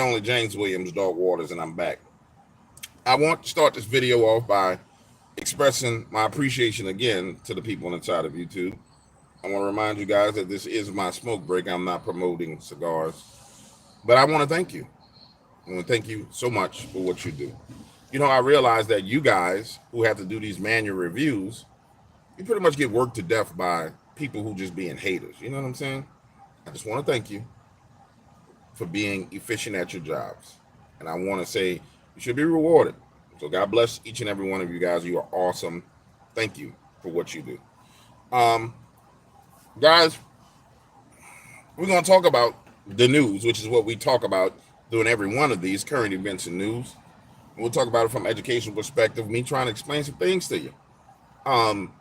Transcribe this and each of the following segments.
Only James Williams, Dog Waters, and I'm back. I want to start this video off by expressing my appreciation again to the people inside of YouTube. I want to remind you guys that this is my smoke break. I'm not promoting cigars, but I want to thank you. I want to thank you so much for what you do. You know, I realize that you guys who have to do these manual reviews, you pretty much get worked to death by people who just being haters. You know what I'm saying? I just want to thank you for being efficient at your jobs. And I want to say you should be rewarded. So God bless each and every one of you guys. You are awesome. Thank you for what you do. Um, Guys, we're going to talk about the news, which is what we talk about doing every one of these current events and news. And we'll talk about it from an educational perspective, me trying to explain some things to you. Um,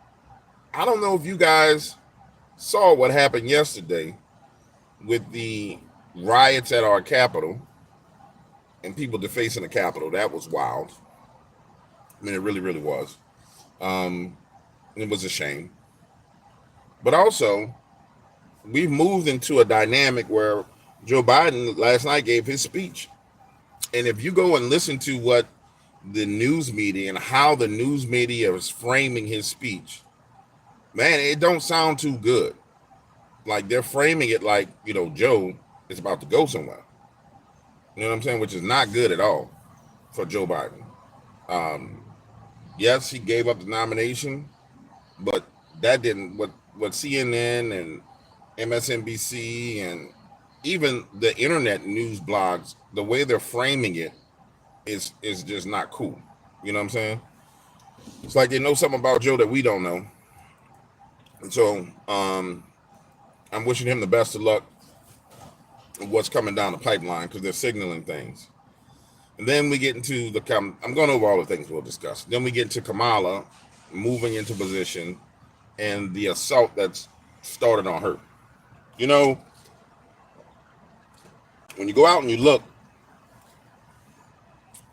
I don't know if you guys saw what happened yesterday with the riots at our Capitol and people defacing the Capitol. That was wild. I mean, it really, really was. It was a shame. But also, we've moved into a dynamic where Joe Biden last night gave his speech. And if you go and listen to what the news media and how the news media is framing his speech, man, it don't sound too good. Like they're framing it like, Joe is about to go somewhere. You know what I'm saying? Which is not good at all for Joe Biden. Yes, he gave up the nomination, but that didn't what CNN and MSNBC and even the internet news blogs, the way they're framing it is just not cool. You know what I'm saying? It's like they know something about Joe that we don't know. And so I'm wishing him the best of luck with what's coming down the pipeline because they're signaling things. And then we get into I'm going over all the things we'll discuss. Then we get into Kamala moving into position and the assault that's started on her. You know, when you go out and you look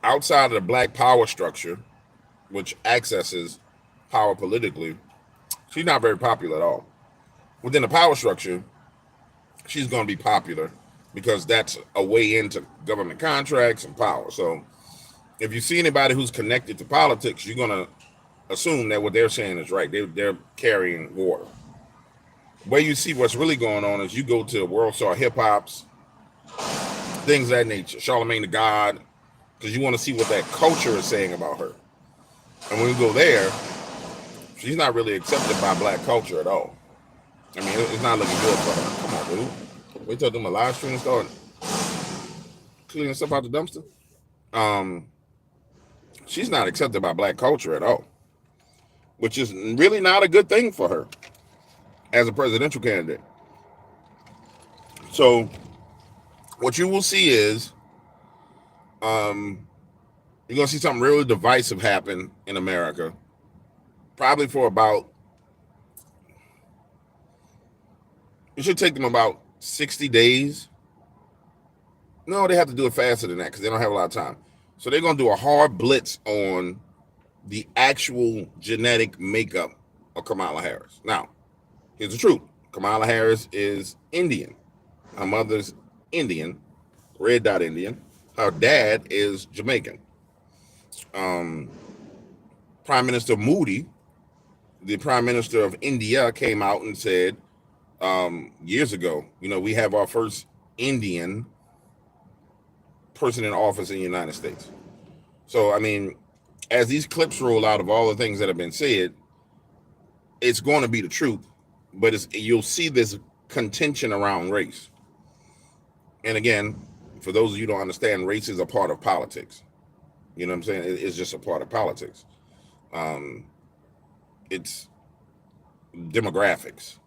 outside of the black power structure, which accesses power politically, she's not very popular at all. Within the power structure, she's going to be popular because that's a way into government contracts and power. So if you see anybody who's connected to politics, you're going to assume that what they're saying is right. They're carrying water. The way you see what's really going on is you go to World Star Hip Hops, things of that nature, Charlemagne the God, because you want to see what that culture is saying about her. And when you go there, she's not really accepted by black culture at all. I mean, it's not looking good for her. Come on, dude. Wait till my live stream start cleaning stuff out the dumpster. She's not accepted by black culture at all, which is really not a good thing for her as a presidential candidate. So what you will see is you're going to see something really divisive happen in America, probably for about, it should take them about 60 days. No, they have to do it faster than that because they don't have a lot of time. So they're going to do a hard blitz on the actual genetic makeup of Kamala Harris. Now, here's the truth. Kamala Harris is Indian. Her mother's Indian, red dot Indian. Her dad is Jamaican. Prime Minister Modi, the Prime Minister of India, came out and said years ago, we have our first Indian person in office in the United States. So, I mean, as these clips roll out of all the things that have been said, it's going to be the truth, but you'll see this contention around race. And again, for those of you who don't understand, race is a part of politics. You know what I'm saying? It's just a part of politics. It's demographics.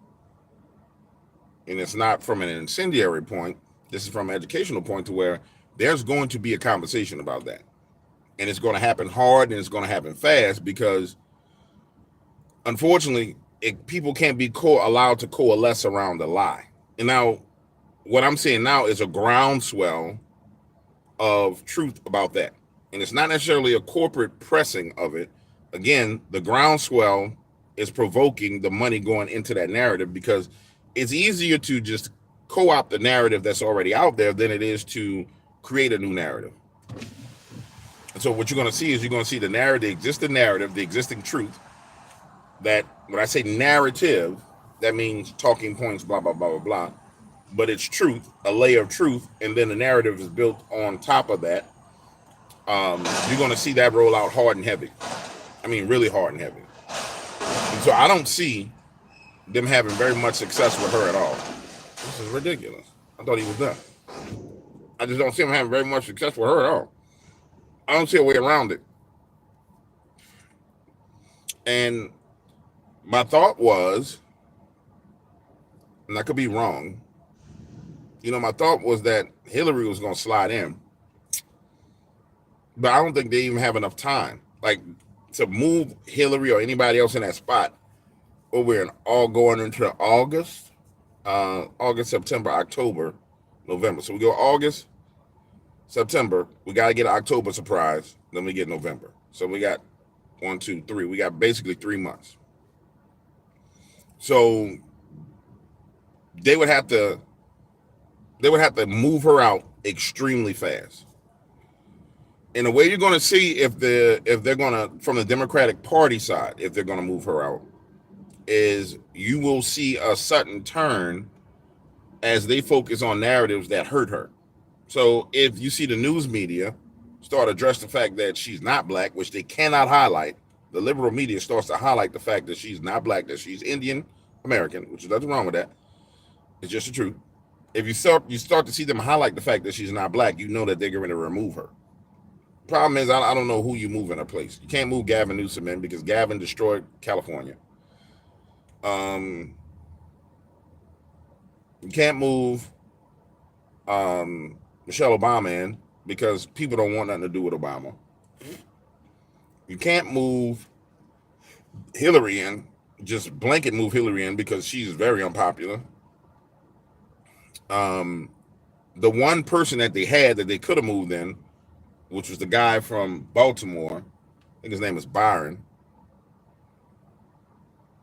And it's not from an incendiary point. This is from an educational point to where there's going to be a conversation about that. And it's going to happen hard and it's going to happen fast because, unfortunately, people can't be allowed to coalesce around a lie. And now, what I'm saying now is a groundswell of truth about that. And it's not necessarily a corporate pressing of it. Again, the groundswell is provoking the money going into that narrative because it's easier to just co-opt the narrative that's already out there than it is to create a new narrative. And so what you're going to see is you're going to see the narrative, the existing narrative, the existing truth. That when I say narrative, that means talking points, blah, blah, blah, blah, blah. But it's truth, a layer of truth, and then the narrative is built on top of that. You're going to see that roll out hard and heavy. I mean, really hard and heavy. And so I don't see them having very much success with her at all. This is ridiculous. I thought he was done. I just don't see them having very much success with her at all. I don't see a way around it. And my thought was, and I could be wrong, my thought was that Hillary was going to slide in. But I don't think they even have enough time. Like, to move Hillary or anybody else in that spot over and all going into August, September, October, November. So we go August, September. We got to get an October surprise. Then we get November. So we got 1, 2, 3. We got basically 3 months. So they would have to move her out extremely fast. And the way you're going to see if they're going to, from the Democratic Party side, if they're going to move her out, is you will see a sudden turn as they focus on narratives that hurt her. So if you see the news media start address the fact that she's not black, which they cannot highlight, the liberal media starts to highlight the fact that she's not black, that she's Indian American, which is nothing wrong with that. It's just the truth. If you start to see them highlight the fact that she's not black, you know that they're going to remove her. Problem is, I don't know who you move in her place. You can't move Gavin Newsom in because Gavin destroyed California. You can't move Michelle Obama in because people don't want nothing to do with Obama. You can't move Hillary in, just blanket move Hillary in because she's very unpopular. The one person that they had that they could have moved in, which was the guy from Baltimore, I think his name is Byron.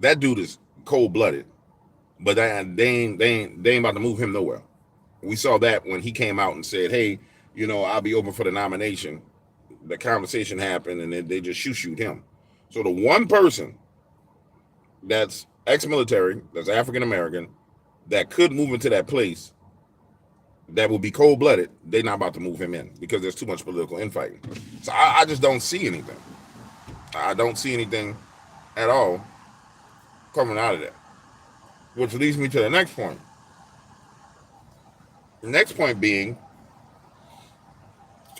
That dude is cold-blooded, but they ain't about to move him nowhere. We saw that when he came out and said, hey, I'll be open for the nomination. The conversation happened, and they just shoot him. So the one person that's ex-military, that's African-American, that could move into that place, that will be cold-blooded, they're not about to move him in because there's too much political infighting. So I just don't see anything. I don't see anything at all coming out of that. Which leads me to the next point. The next point being,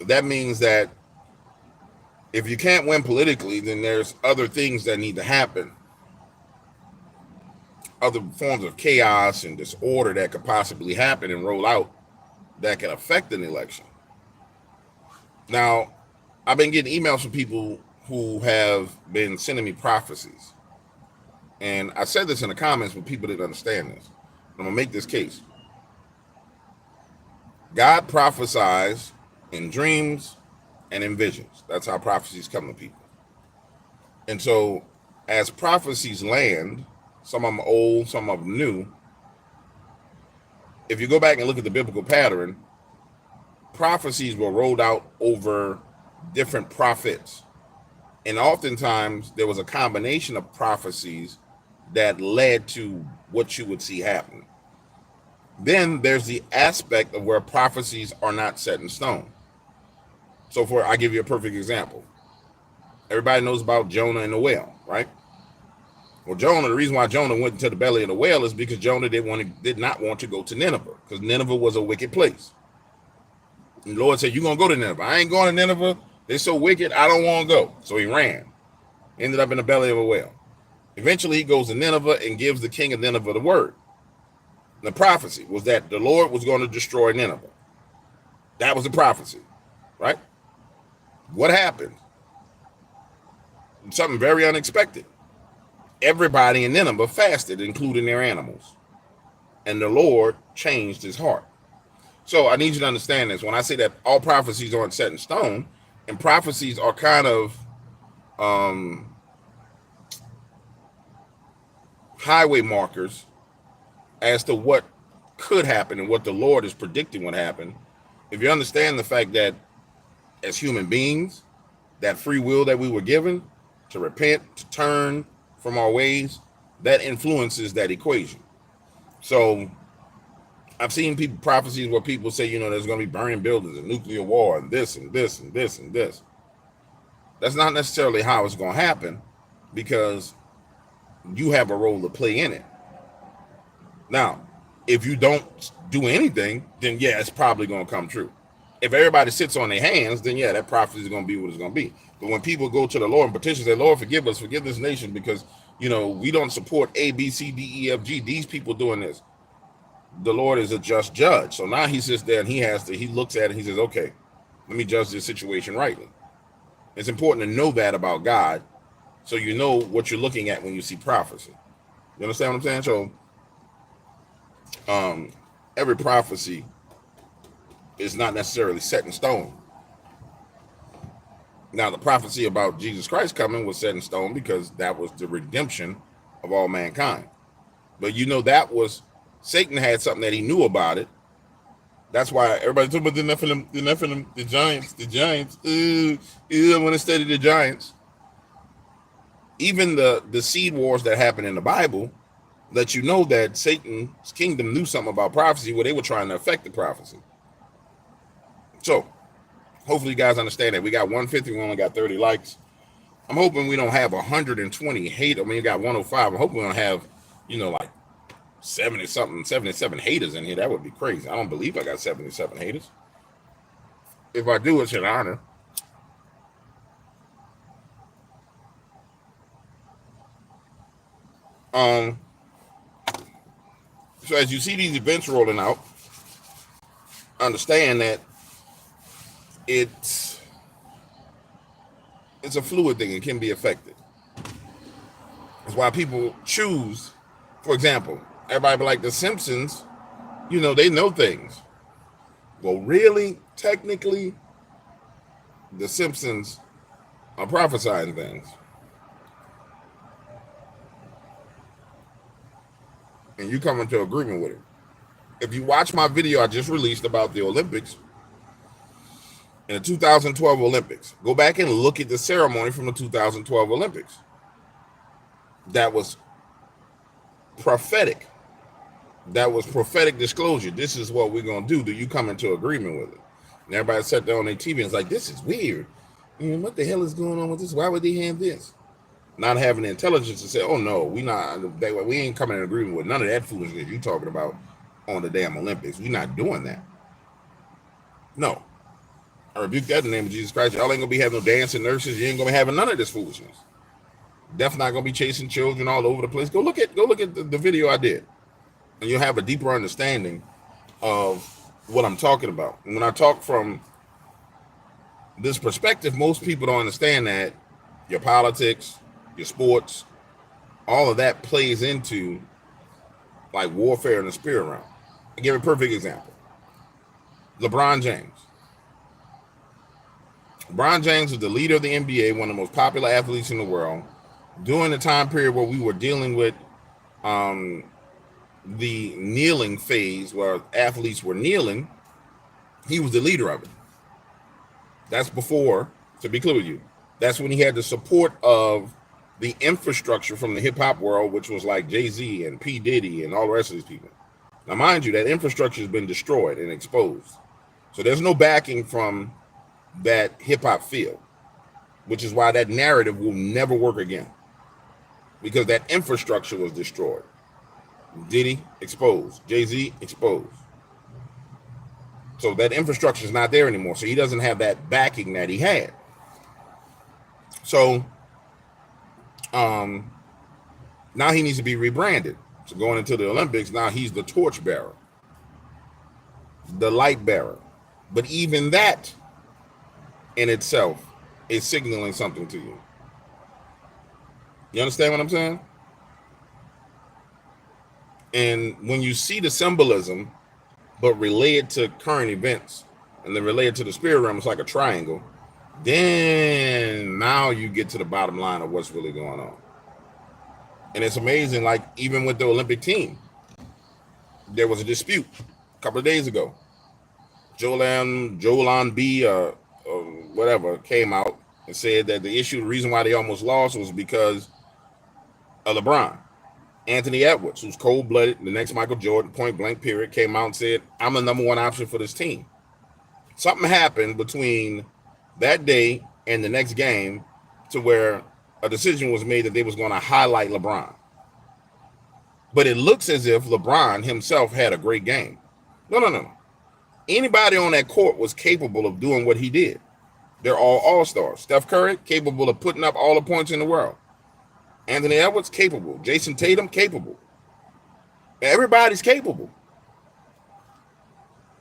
that means that if you can't win politically, then there's other things that need to happen. Other forms of chaos and disorder that could possibly happen and roll out that can affect an election. Now, I've been getting emails from people who have been sending me prophecies. And I said this in the comments, but people didn't understand this. I'm going to make this case. God prophesies in dreams and in visions. That's how prophecies come to people. And so as prophecies land, some of them old, some of them new, if you go back and look at the biblical pattern, prophecies were rolled out over different prophets. And oftentimes there was a combination of prophecies that led to what you would see happen. Then there's the aspect of where prophecies are not set in stone. So I'll give you a perfect example. Everybody knows about Jonah and the whale, right? Well, Jonah, the reason why Jonah went into the belly of the whale is because Jonah did not want to go to Nineveh, because Nineveh was a wicked place. And the Lord said, you're going to go to Nineveh. I ain't going to Nineveh. They're so wicked, I don't want to go. So he ran. Ended up in the belly of a whale. Eventually, he goes to Nineveh and gives the king of Nineveh the word. The prophecy was that the Lord was going to destroy Nineveh. That was the prophecy, right? What happened? Something very unexpected. Everybody in Nineveh fasted, including their animals. And the Lord changed his heart. So I need you to understand this. When I say that all prophecies aren't set in stone, and prophecies are kind of highway markers as to what could happen and what the Lord is predicting would happen, if you understand the fact that as human beings, that free will that we were given to repent, to turn from our ways, that influences that equation. So I've seen people prophecies where people say, you know, there's going to be burning buildings and nuclear war and this and this and this and this. That's not necessarily how it's going to happen, because you have a role to play in it. Now, if you don't do anything, then yeah, it's probably going to come true. If everybody sits on their hands, then yeah, that prophecy is going to be what it's going to be. But when people go to the Lord and petition, say, Lord, forgive us, forgive this nation, because, you know, we don't support A, B, C, D, E, F, G, these people doing this. The Lord is a just judge. So now he sits there and he looks at it and he says, okay, let me judge this situation rightly. It's important to know that about God, so you know what you're looking at when you see prophecy. You understand what I'm saying? So every prophecy is not necessarily set in stone. Now, the prophecy about Jesus Christ coming was set in stone because that was the redemption of all mankind. But you know, that was, Satan had something that he knew about it. That's why everybody talking about the Nephilim, the giants. I want to study the giants. Even the seed wars that happen in the Bible let you know that Satan's kingdom knew something about prophecy where they were trying to affect the prophecy. So hopefully you guys understand that. We got 150, we only got 30 likes. I'm hoping we don't have 120 hate. I mean, you got 105. I'm hoping we don't have, you know, like 77 haters in here. That would be crazy. I don't believe I got 77 haters. If I do, it's an honor. So as you see these events rolling out, understand that it's a fluid thing. It can be affected. That's why people choose, for example, everybody be like the Simpsons, you know, they know things. Well, really, technically, the Simpsons are prophesying things. And you come into agreement with it. If you watch my video I just released about the Olympics, in the 2012 Olympics, go back and look at the ceremony from the 2012 Olympics. That was prophetic. That was prophetic disclosure. This is what we're going to do. Do you come into agreement with it? And everybody sat there on their TV and was like, this is weird. What the hell is going on with this? Why would they have this? Not having the intelligence to say, oh no, we ain't coming in agreement with none of that foolishness you talking about on the damn Olympics. We're not doing that. No. I rebuke that in the name of Jesus Christ. Y'all ain't gonna be having no dancing nurses. You ain't gonna be having none of this foolishness. Definitely not gonna be chasing children all over the place. Go look at the video I did, and you'll have a deeper understanding of what I'm talking about. And when I talk from this perspective, most people don't understand that your politics, your sports, all of that plays into like warfare in the spirit realm. I'll give a perfect example. LeBron James. LeBron James was the leader of the NBA, one of the most popular athletes in the world. During the time period where we were dealing with the kneeling phase, where athletes were kneeling, he was the leader of it. That's before, to be clear with you, that's when he had the support of the infrastructure from the hip-hop world, which was like Jay-Z and P. Diddy and all the rest of these people. Now, mind you, that infrastructure has been destroyed and exposed. So there's no backing from that hip-hop field, which is why that narrative will never work again, because that infrastructure was destroyed. Diddy exposed, Jay-Z exposed. So that infrastructure is not there anymore. So he doesn't have that backing that he had. So now he needs to be rebranded. So going into the Olympics, now he's the torch bearer, the light bearer. But even that in itself is signaling something to you. You understand what I'm saying? And when you see the symbolism, but relay it to current events, and then relay it to the spirit realm, it's like a triangle, then now you get to the bottom line of what's really going on. And it's amazing, like even with the Olympic team, there was a dispute a couple of days ago. Jolan B, whatever, came out and said that the reason why they almost lost was because of LeBron. Anthony Edwards, who's cold-blooded, the next Michael Jordan, point blank period, came out and said, I'm the number one option for this team. Something happened between that day and the next game to where a decision was made that they was going to highlight LeBron. But it looks as if LeBron himself had a great game. No. Anybody on that court was capable of doing what he did. They're all stars. Steph Curry, capable of putting up all the points in the world. Anthony Edwards, capable. Jason Tatum, capable. Everybody's capable.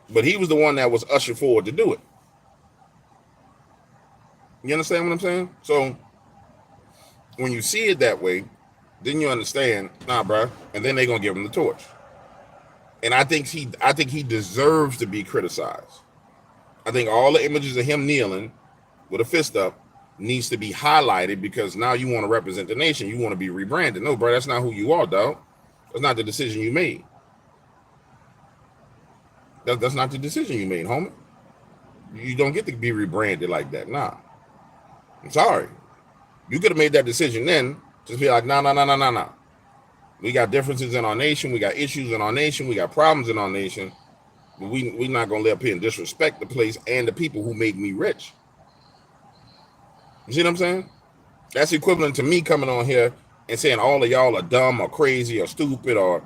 But he was the one that was ushered forward to do it. You understand what I'm saying? So when you see it that way, then you understand, nah, bro. And then they're gonna give him the torch. And I think he deserves to be criticized. I think all the images of him kneeling with a fist up needs to be highlighted, because now you want to represent the nation. You want to be rebranded. No, bro, that's not who you are, dog. That's not the decision you made. That's not the decision you made, homie. You don't get to be rebranded like that. Nah. I'm sorry. You could have made that decision then. Just be like, nah. We got differences in our nation. We got issues in our nation. We got problems in our nation. But we're not going to let up here and disrespect the place and the people who make me rich. You see what I'm saying? That's equivalent to me coming on here and saying all of y'all are dumb or crazy or stupid or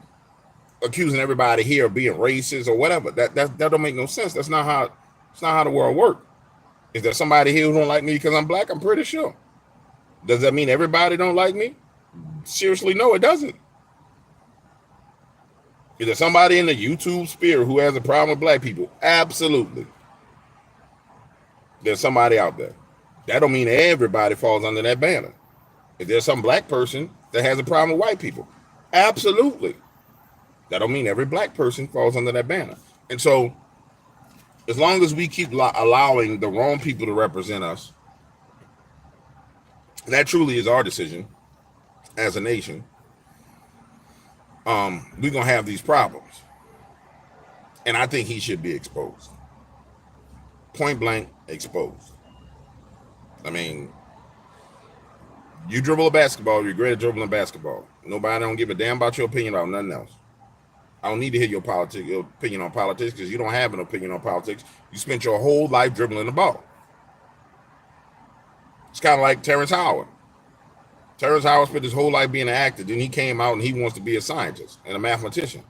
accusing everybody here of being racist or whatever. That don't make no sense. That's not how the world works. Is there somebody here who don't like me because I'm black? I'm pretty sure. Does that mean everybody don't like me? Seriously, no, it doesn't. Is there somebody in the YouTube sphere who has a problem with black people? Absolutely. There's somebody out there. That don't mean everybody falls under that banner. If there's some black person that has a problem with white people, absolutely. That don't mean every black person falls under that banner. And so, as long as we keep allowing the wrong people to represent us, that truly is our decision as a nation, we're going to have these problems. And I think he should be exposed. Point blank exposed. I mean, you dribble a basketball, you're great at dribbling a basketball. Nobody don't give a damn about your opinion about nothing else. I don't need to hear your opinion on politics, because you don't have an opinion on politics. You spent your whole life dribbling the ball. It's kind of like Terrence Howard. Terrence Howard spent his whole life being an actor. Then he came out and he wants to be a scientist and a mathematician.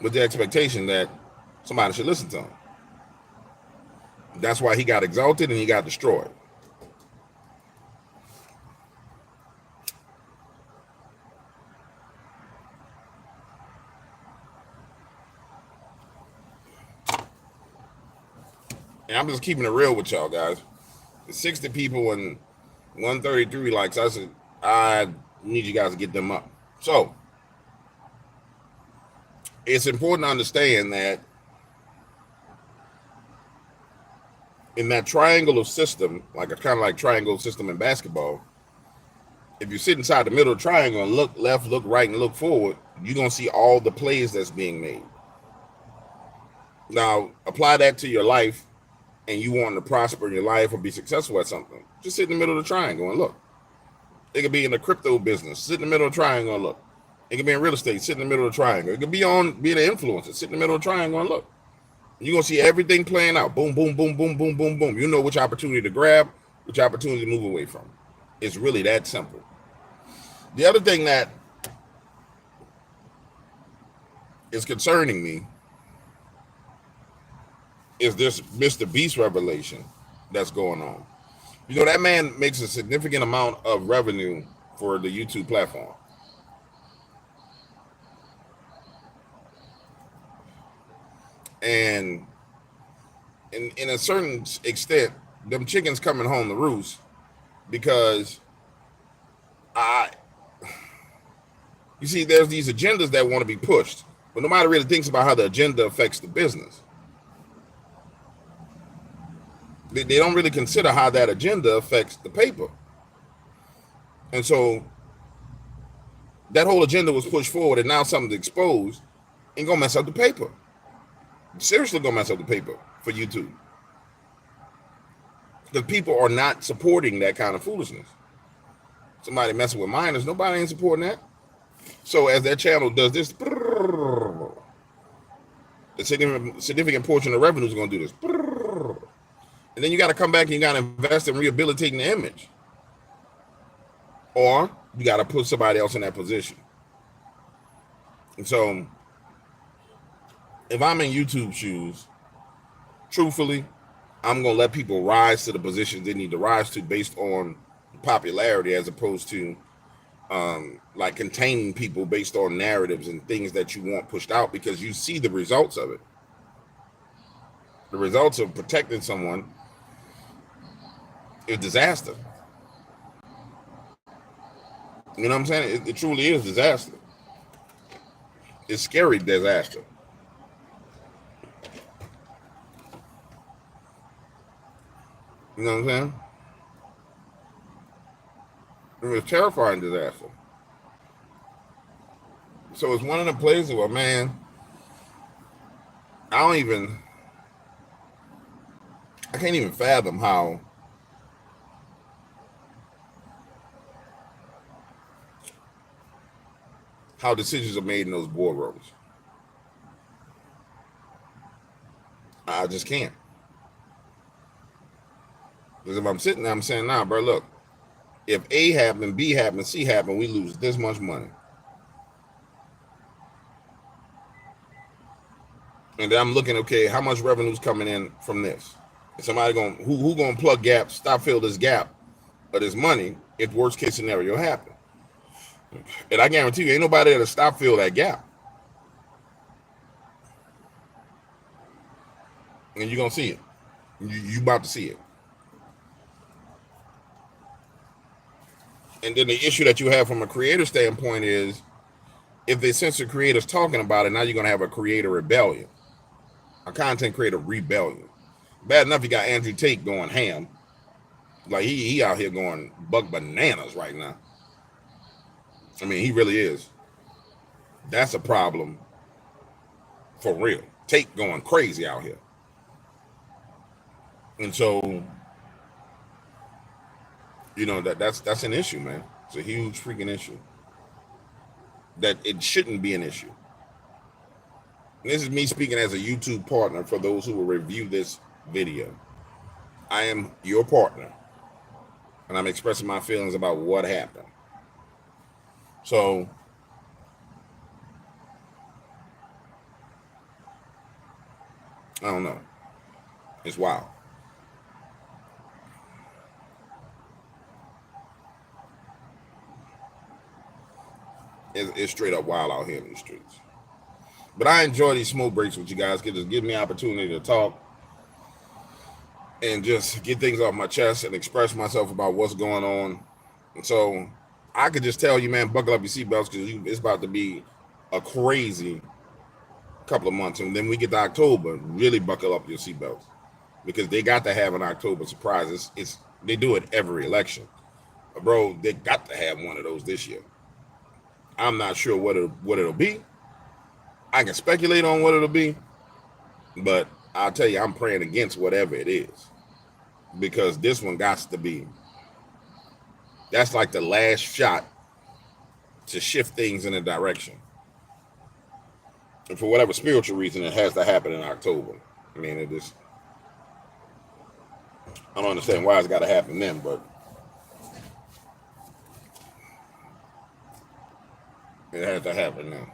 With the expectation that somebody should listen to him. That's why he got exalted and he got destroyed. And I'm just keeping it real with y'all guys. The 60 people and 133 likes, I said, I need you guys to get them up. So, it's important to understand that in that triangle of system, like a kind of like triangle system in basketball, if you sit inside the middle of the triangle and look left, look right, and look forward, you're going to see all the plays that's being made. Now, apply that to your life, and you want to prosper in your life or be successful at something. Just sit in the middle of the triangle and look. It could be in the crypto business. Sit in the middle of the triangle and look. It could be in real estate. Sit in the middle of the triangle. It could be on being an influencer. Sit in the middle of the triangle and look. You're going to see everything playing out. Boom, boom, boom, boom, boom, boom, boom. You know which opportunity to grab, which opportunity to move away from. It's really that simple. The other thing that is concerning me is this MrBeast revelation that's going on. You know, that man makes a significant amount of revenue for the YouTube platform. And in a certain extent, them chickens coming home to roost, because you see, there's these agendas that want to be pushed, but nobody really thinks about how the agenda affects the business. They don't really consider how that agenda affects the paper. And so that whole agenda was pushed forward, and now something's exposed, and gonna mess up the paper. Seriously, gonna mess up the paper for YouTube, because people are not supporting that kind of foolishness. Somebody messing with minors, nobody ain't supporting that. So as that channel does this, a significant portion of revenue is going to do this. And then you got to come back and you got to invest in rehabilitating the image. Or you got to put somebody else in that position. And so if I'm in YouTube shoes, truthfully, I'm going to let people rise to the positions they need to rise to based on popularity, as opposed to like containing people based on narratives and things that you want pushed out, because you see the results of it. The results of protecting someone is disaster. You know what I'm saying? It truly is disaster. It's scary disaster. You know what I'm saying? It's a terrifying disaster. So it's one of the places where, man, I can't even fathom how decisions are made in those boardrooms. I just can't. Because if I'm sitting there, I'm saying, nah, bro, look, if A happened, B happened, C happened, we lose this much money. And then I'm looking, okay, how much revenue's coming in from this? And somebody who gonna plug gaps, stop fill this gap of this money if worst case scenario happen? And I guarantee you, ain't nobody that'll stop fill that gap. And you're gonna see it. You about to see it. And then the issue that you have from a creator standpoint is, if they censor creators talking about it, now you're gonna have a creator rebellion, a content creator rebellion. Bad enough you got Andrew Tate going ham, like he out here going buck bananas right now. I mean, he really is. That's a problem for real. Tate going crazy out here. And so, you know, that's an issue, man. It's a huge freaking issue. That it shouldn't be an issue. And this is me speaking as a YouTube partner for those who will review this video. I am your partner, and I'm expressing my feelings about what happened. So, I don't know. It's wild. It's straight up wild out here in the streets. But I enjoy these smoke breaks with you guys. Just give me an opportunity to talk and just get things off my chest and express myself about what's going on. And so I could just tell you, man, buckle up your seatbelts, because it's about to be a crazy couple of months. And then we get to October, really buckle up your seatbelts, because they got to have an October surprise. They do it every election. Bro, they got to have one of those this year. I'm not sure what it'll be. I can speculate on what it'll be, but I'll tell you, I'm praying against whatever it is, because this one got to be. That's like the last shot to shift things in a direction. And for whatever spiritual reason, it has to happen in October. I mean, I don't understand why it's got to happen then, but it has to happen now.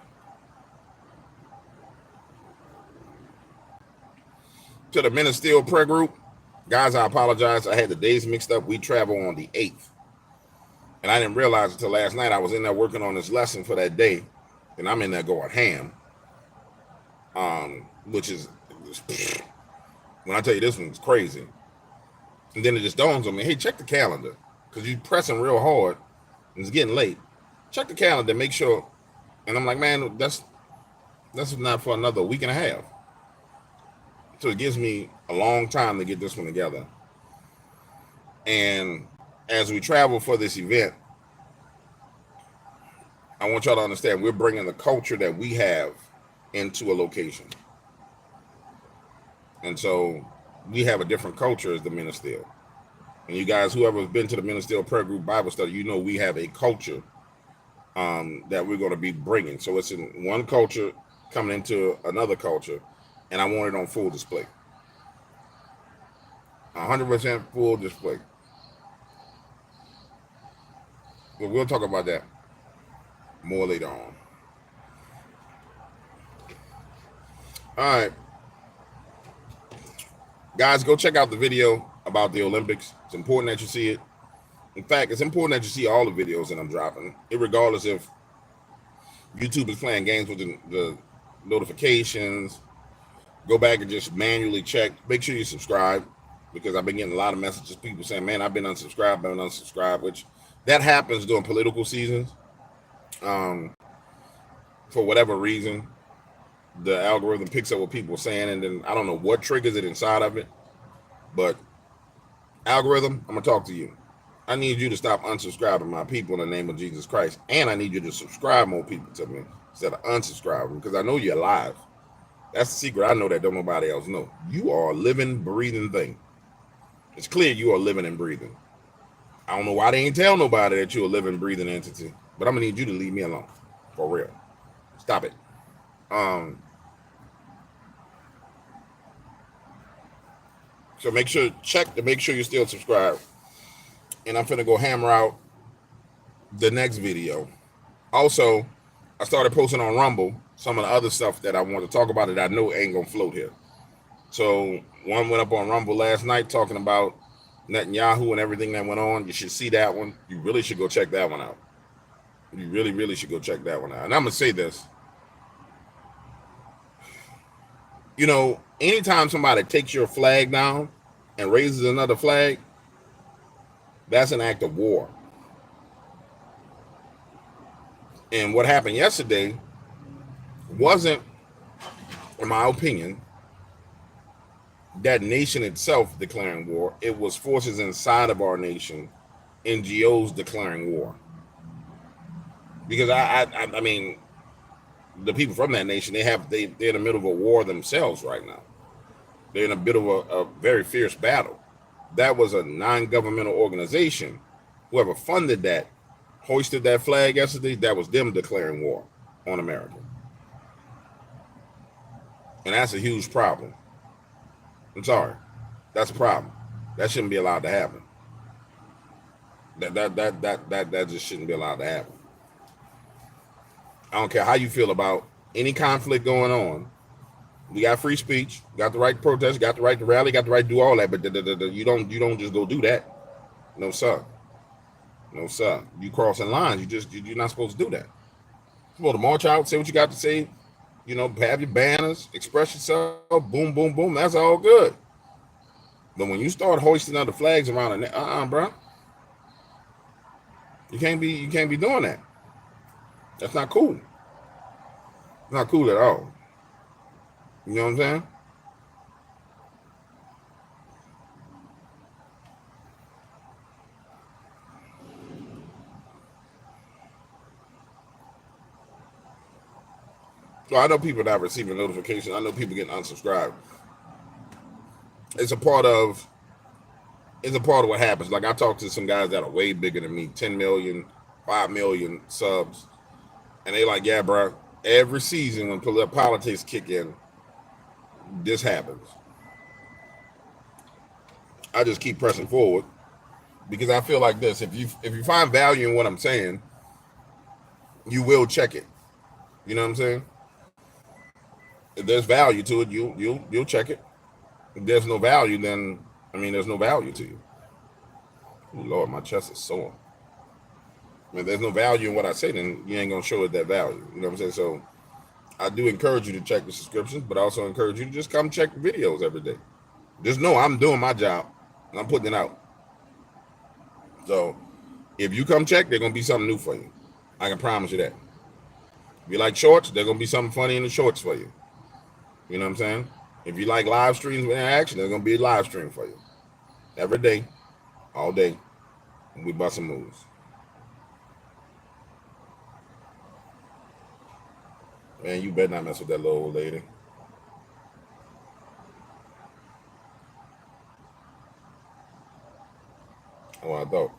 To the Men of Steel prayer group, guys, I apologize. I had the days mixed up. We travel on the 8th. And I didn't realize until last night I was in there working on this lesson for that day. And I'm in there going ham. Which is, when I tell you this one's crazy. And then it just dawns on me, hey, check the calendar. Because you're pressing real hard and it's getting late. Check the calendar, make sure. And I'm like, man, that's not for another week and a half. So it gives me a long time to get this one together. And as we travel for this event, I want y'all to understand we're bringing the culture that we have into a location. And so we have a different culture as the Men of Steel. And you guys, whoever's been to the Men of Steel Prayer Group Bible Study, you know we have a culture that we're going to be bringing. So it's in one culture coming into another culture, and I want it on full display. 100% full display. But we'll talk about that more later on. All right. Guys, go check out the video about the Olympics. It's important that you see it. In fact, it's important that you see all the videos that I'm dropping, regardless if YouTube is playing games with the notifications. Go back and just manually check. Make sure you subscribe, because I've been getting a lot of messages, people saying, man, I've been unsubscribed, which that happens during political seasons. For whatever reason, the algorithm picks up what people are saying, and then I don't know what triggers it inside of it. But algorithm, I'm going to talk to you. I need you to stop unsubscribing my people in the name of Jesus Christ. And I need you to subscribe more people to me instead of unsubscribing, because I know you're alive. That's the secret I know that don't nobody else know. You are a living, breathing thing. It's clear you are living and breathing. I don't know why they ain't tell nobody that you're a living, breathing entity, but I'm going to need you to leave me alone. For real. Stop it. So make sure you're still subscribed. And I'm finna go hammer out the next video. Also, I started posting on Rumble some of the other stuff that I want to talk about that I know ain't gonna float here. So one went up on Rumble last night talking about Netanyahu and everything that went on. You should see that one. You really should go check that one out. You really, really should go check that one out. And I'm gonna say this. You know, anytime somebody takes your flag down and raises another flag, that's an act of war. And what happened yesterday wasn't, in my opinion, that nation itself declaring war. It was forces inside of our nation, NGOs declaring war. Because I mean, the people from that nation, they're in the middle of a war themselves right now. They're in a bit of a very fierce battle. That was a non-governmental organization. Whoever funded that, hoisted that flag yesterday, that was them declaring war on America. And that's a huge problem. I'm sorry. That's a problem. That shouldn't be allowed to happen. That just shouldn't be allowed to happen. I don't care how you feel about any conflict going on. We got free speech, got the right to protest, got the right to rally, got the right to do all that, but you don't just go do that. No, sir. No, sir. You crossing lines. You're not supposed to do that. You're supposed to march out, say what you got to say, you know, have your banners, express yourself, boom, boom, boom. That's all good. But when you start hoisting other flags around, bro, you can't be doing that. That's not cool. It's not cool at all. You know what I'm saying? So I know people not receiving notifications. I know people getting unsubscribed. It's a part of what happens. Like I talked to some guys that are way bigger than me, 10 million, 5 million subs. And they like, yeah, bro, every season when politics kick in, this happens. I just keep pressing forward because I feel like this. If you find value in what I'm saying, you will check it. You know what I'm saying? If there's value to it, you'll check it. If there's no value, then there's no value to you. Oh, Lord, my chest is sore. If there's no value in what I say, then you ain't gonna show it that value. You know what I'm saying? So I do encourage you to check the subscriptions, but I also encourage you to just come check the videos every day. Just know I'm doing my job and I'm putting it out. So if you come check, there's gonna be something new for you. I can promise you that. If you like shorts, there's gonna be something funny in the shorts for you. You know what I'm saying? If you like live streams with interaction, there's gonna be a live stream for you. Every day, all day, and we busting moves. Man, you better not mess with that little old lady. Oh, I thought.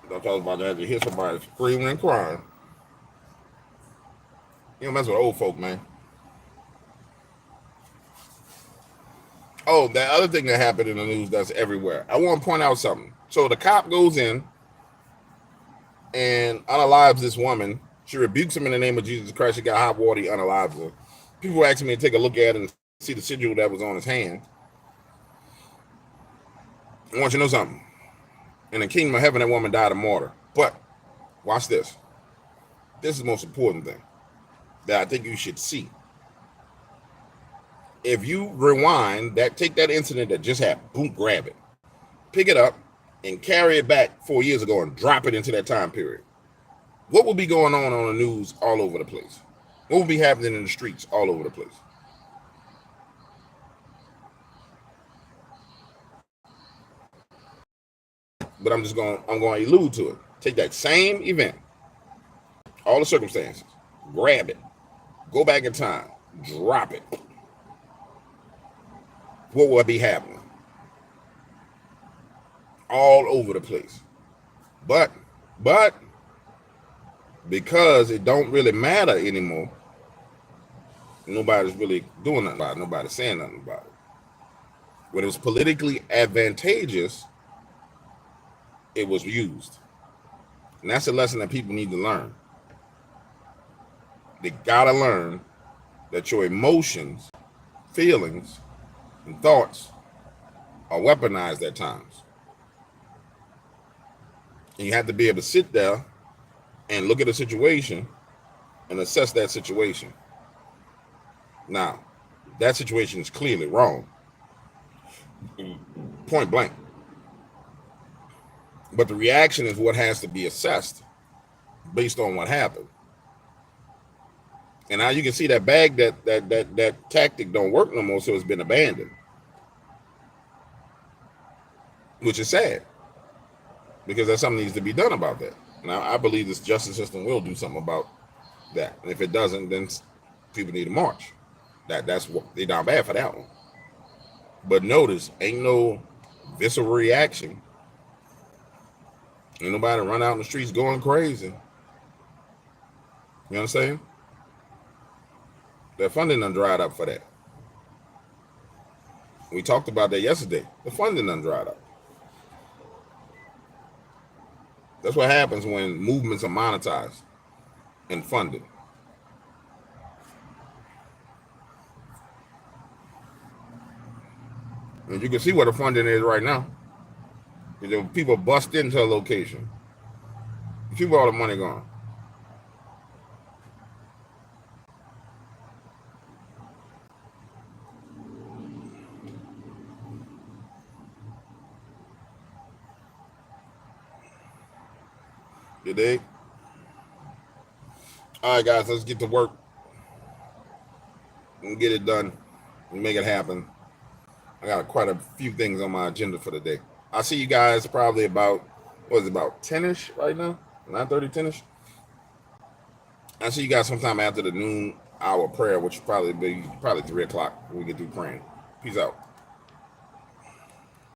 I thought I was about to have to hear somebody screaming and crying. You don't mess with old folk, man. Oh, that other thing that happened in the news that's everywhere. I want to point out something. So the cop goes in and unalives this woman. She rebukes him in the name of Jesus Christ. She got hot water. He unalives her. People were asking me to take a look at it and see the sigil that was on his hand. I want you to know something. In the kingdom of heaven, that woman died a martyr. But watch this. This is the most important thing that I think you should see. If you rewind that, take that incident that just happened, boom, grab it, pick it up, and carry it back 4 years ago and drop it into that time period. What will be going on the news all over the place? What will be happening in the streets all over the place? But I'm going to allude to it. Take that same event, all the circumstances, grab it, go back in time, drop it. What will be happening? All over the place. But because it don't really matter anymore, nobody's really doing nothing about it. Nobody's saying nothing about it. When it was politically advantageous, it was used. And that's a lesson that people need to learn. They gotta learn that your emotions, feelings, and thoughts are weaponized at times. And you have to be able to sit there and look at a situation and assess that situation. Now, that situation is clearly wrong. Point blank. But the reaction is what has to be assessed based on what happened. And now you can see that that tactic don't work no more, so it's been abandoned. Which is sad. Because there's something needs to be done about that. Now, I believe this justice system will do something about that. And if it doesn't, then people need to march. That's what they down bad for that one. But notice, ain't no visceral reaction. Ain't nobody run out in the streets going crazy. You understand? That funding done dried up for that. We talked about that yesterday. The funding done dried up. That's what happens when movements are monetized and funded. And you can see what the funding is right now. Because people bust into a location. You see where all the money gone. You dig? All right, guys, let's get to work and get it done and make it happen. I got quite a few things on my agenda for the day. I'll see you guys probably about, what is it, about 10-ish right now? 9:30, 10-ish? I'll see you guys sometime after the noon hour prayer, which will probably be 3 o'clock when we get through praying. Peace out.